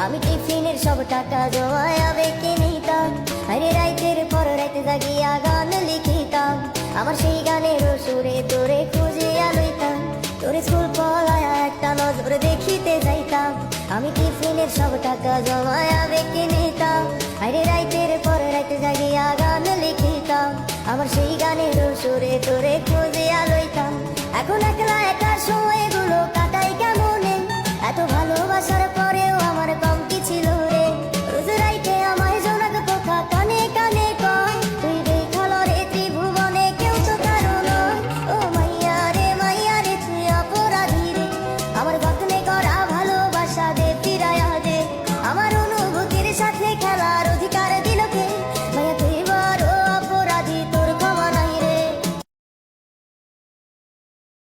আমি টিফিনের সব টাকা জমায় আবেগে নিতাম, আরে রাইতের পর রাইতে জাগিয়া গান লিখিতাম। আমার সেই গানের সুরে তোরে খুঁজিয়া লইতাম, তোরে স্কুল পলায়া একটা নজর দেখিতে যাইতাম। আমি টিফিনের সব টাকা জমায় আবেগে নিতাম, আরে রাইতের পর রাইতে জাগিয়া গান লিখিতাম। আমার সেই গানের সুরে তোরে খুঁজিয়া লইতাম।